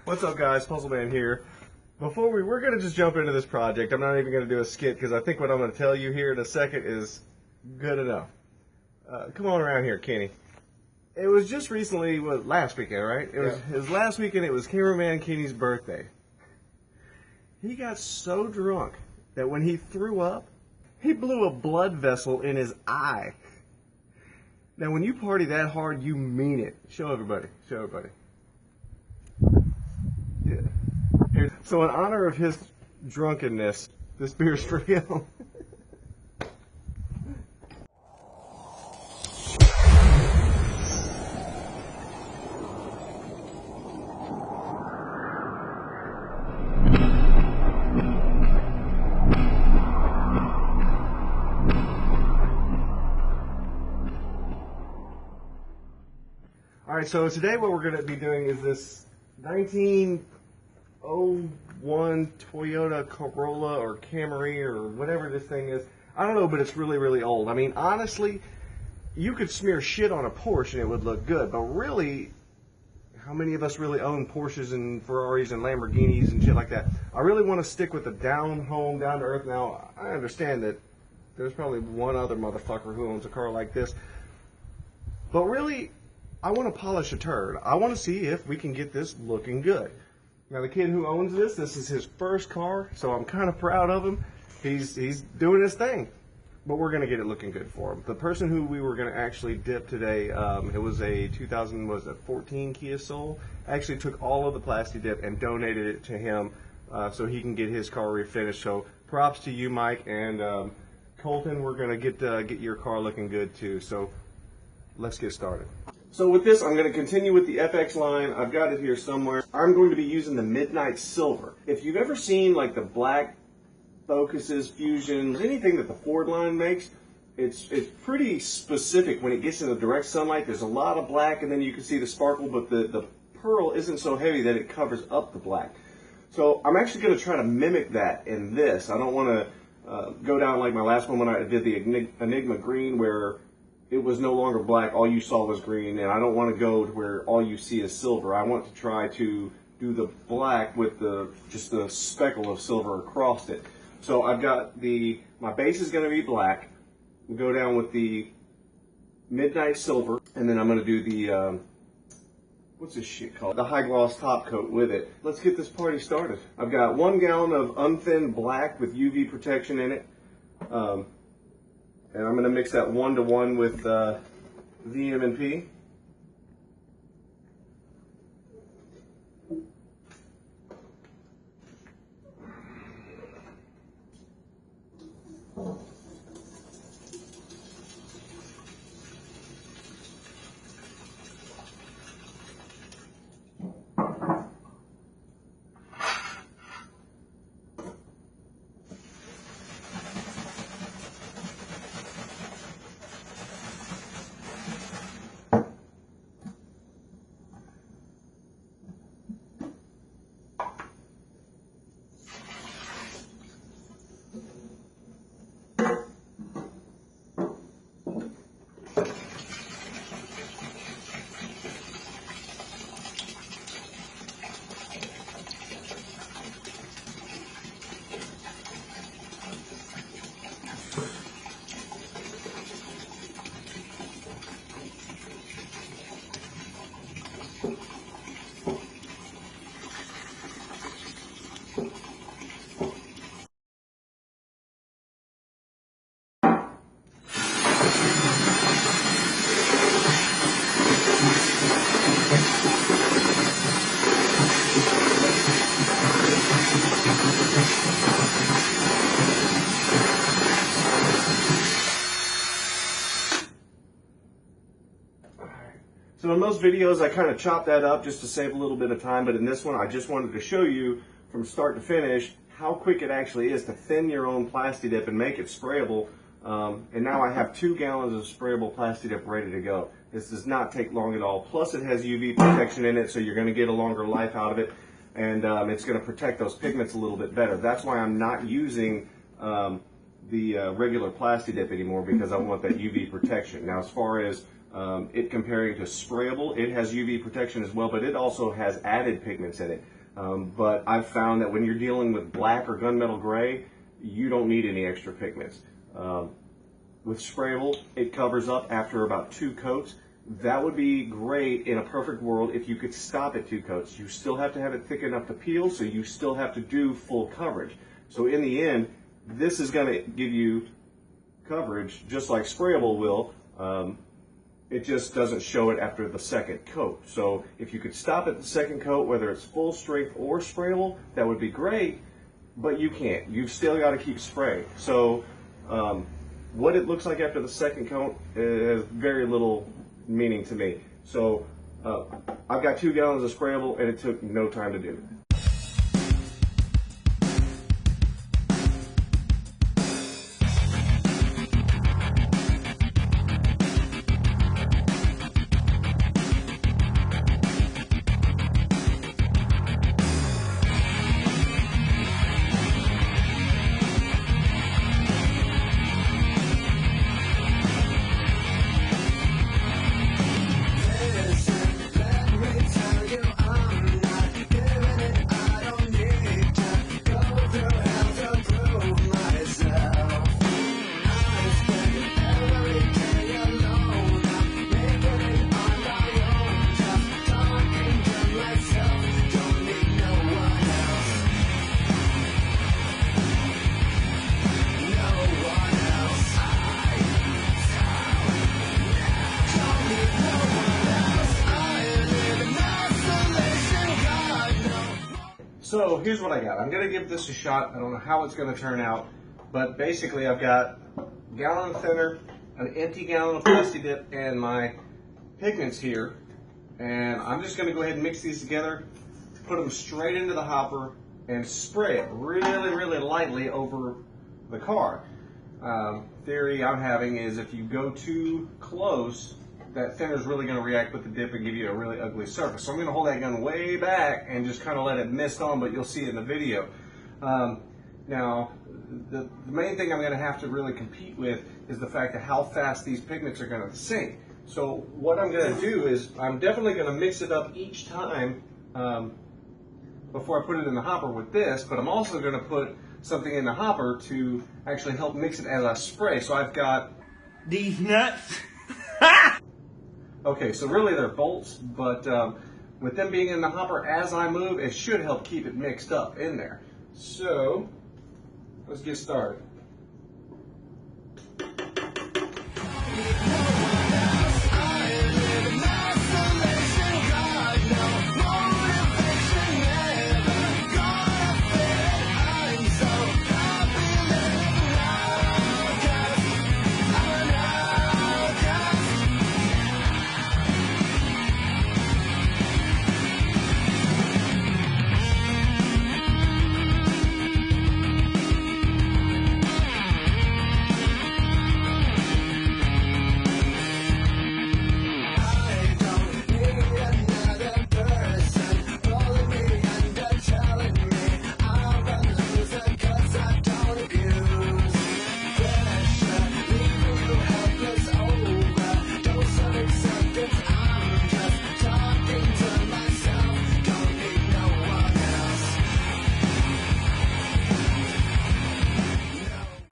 What's up, guys? Puzzleman here. We're going to just jump into this project. I'm not even going to do a skit because I think what I'm going to tell you here in a second is good enough. Come on around here, Kenny. It was just recently, last weekend, right? It was last weekend. It was cameraman Kenny's birthday. He got so drunk that when he threw up, he blew a blood vessel in his eye. Now, when you party that hard, you mean it. Show everybody. Show everybody. Yeah. So in honor of his drunkenness, this beer's for him. Alright, so today what we're going to be doing is this 1901 Toyota Corolla or Camry or whatever this thing is. I don't know, but it's really, really old. I mean, honestly, you could smear shit on a Porsche and it would look good, but really, how many of us really own Porsches and Ferraris and Lamborghinis and shit like that? I really want to stick with the down-home, down-to-earth. Now, I understand that there's probably one other motherfucker who owns a car like this, but really, I want to polish a turd. I want to see if we can get this looking good. Now, the kid who owns this is his first car, so I'm kind of proud of him. He's doing his thing, but we're going to get it looking good for him. The person who we were going to actually dip today, it was a 2014 Kia Soul. Actually took all of the Plasti Dip and donated it to him so he can get his car refinished. So props to you, Mike, and Colton. We're going to get your car looking good too. So let's get started. So with this, I'm going to continue with the FX line. I've got it here somewhere. I'm going to be using the Midnight Silver. If you've ever seen like the black Focuses, Fusions, anything that the Ford line makes, it's pretty specific when it gets in the direct sunlight. There's a lot of black and then you can see the sparkle, but the pearl isn't so heavy that it covers up the black. So I'm actually going to try to mimic that in this. I don't want to go down like my last one when I did the Enigma Green where it was no longer black, all you saw was green, and I don't want to go to where all you see is silver. I want to try to do the black with just the speckle of silver across it. So I've got my base is going to be black. We'll go down with the Midnight Silver, and then I'm going to do the, what's this shit called? The high gloss top coat with it. Let's get this party started. I've got 1 gallon of Unthinned Black with UV protection in it. And I'm going to mix that 1-to-1 with VM&P. So in most videos, I kind of chop that up just to save a little bit of time, but in this one, I just wanted to show you from start to finish how quick it actually is to thin your own Plasti Dip and make it sprayable. And now I have 2 gallons of sprayable Plasti Dip ready to go. This does not take long at all. Plus it has UV protection in it, so you're going to get a longer life out of it. And it's going to protect those pigments a little bit better. That's why I'm not using the regular Plasti Dip anymore, because I want that UV protection. Now as far as it comparing to sprayable. It has UV protection as well, but it also has added pigments in it. But I've found that when you're dealing with black or gunmetal gray, you don't need any extra pigments. With sprayable, it covers up after about 2 coats. That would be great in a perfect world if you could stop at 2 coats. You still have to have it thick enough to peel, so you still have to do full coverage. So in the end, this is going to give you coverage just like sprayable will. It just doesn't show it after the 2nd coat. So if you could stop at the 2nd coat, whether it's full strength or sprayable, that would be great, but you can't. You've still got to keep spraying. So what it looks like after the 2nd coat has very little meaning to me. So I've got 2 gallons of sprayable and it took no time to do. So here's what I got. I'm going to give this a shot. I don't know how it's going to turn out, but basically I've got a gallon of thinner, an empty gallon of Plasti Dip, and my pigments here. And I'm just going to go ahead and mix these together, put them straight into the hopper, and spray it really, really lightly over the car. Theory I'm having is if you go too close, that thinner is really going to react with the dip and give you a really ugly surface. So I'm going to hold that gun way back and just kind of let it mist on, but you'll see it in the video. Now, the main thing I'm going to have to really compete with is the fact of how fast these pigments are going to sink. So what I'm going to do is I'm definitely going to mix it up each time before I put it in the hopper with this, but I'm also going to put something in the hopper to actually help mix it as I spray. So I've got these nuts. Okay, so really they're bolts, but with them being in the hopper as I move, it should help keep it mixed up in there. So, let's get started.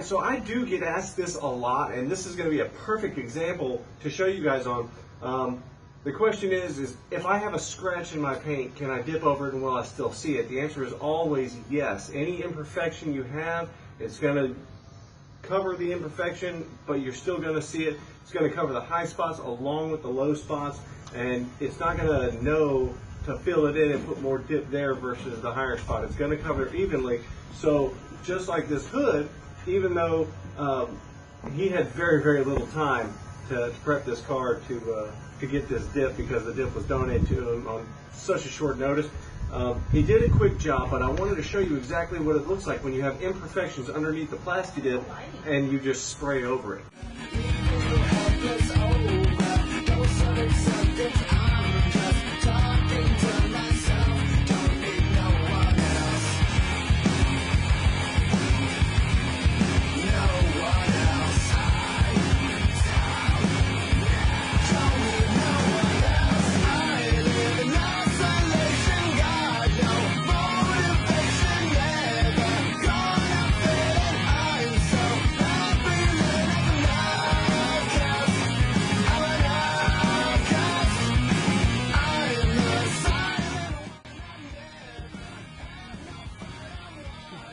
So I do get asked this a lot, and this is going to be a perfect example to show you guys on. The question is if I have a scratch in my paint, can I dip over it and will I still see it? The answer is always yes. Any imperfection you have, it's going to cover the imperfection, but you're still going to see it. It's going to cover the high spots along with the low spots, and it's not going to know to fill it in and put more dip there versus the higher spot. It's going to cover it evenly. So just like this hood, even though he had very, very little time to prep this car to get this dip because the dip was donated to him on such a short notice, he did a quick job, but I wanted to show you exactly what it looks like when you have imperfections underneath the Plasti Dip and you just spray over it.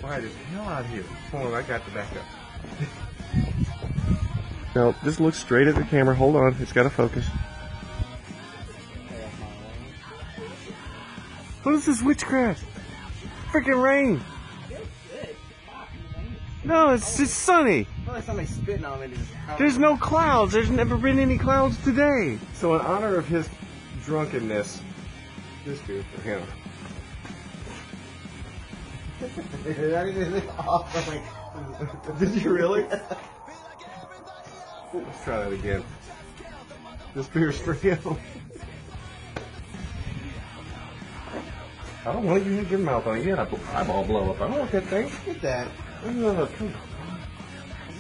quiet as hell out here. Hold on, I got to back up. No, just look straight at the camera. Hold on, it's got to focus. What is this witchcraft? Freaking rain. No, it's just sunny. I feel like somebody's spitting on me. There's no clouds. There's never been any clouds today. So in honor of his drunkenness, this beer for him. Did you really? Let's try that again. This beer's for him. I don't want you to hit your mouth on it. Yeah, eyeball blow up. I don't want that thing. Look at that. No, come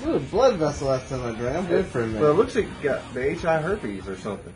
on. Ooh, blood vessel last time I drank. I'm good for a minute. Well, it looks like you got the HI herpes or something.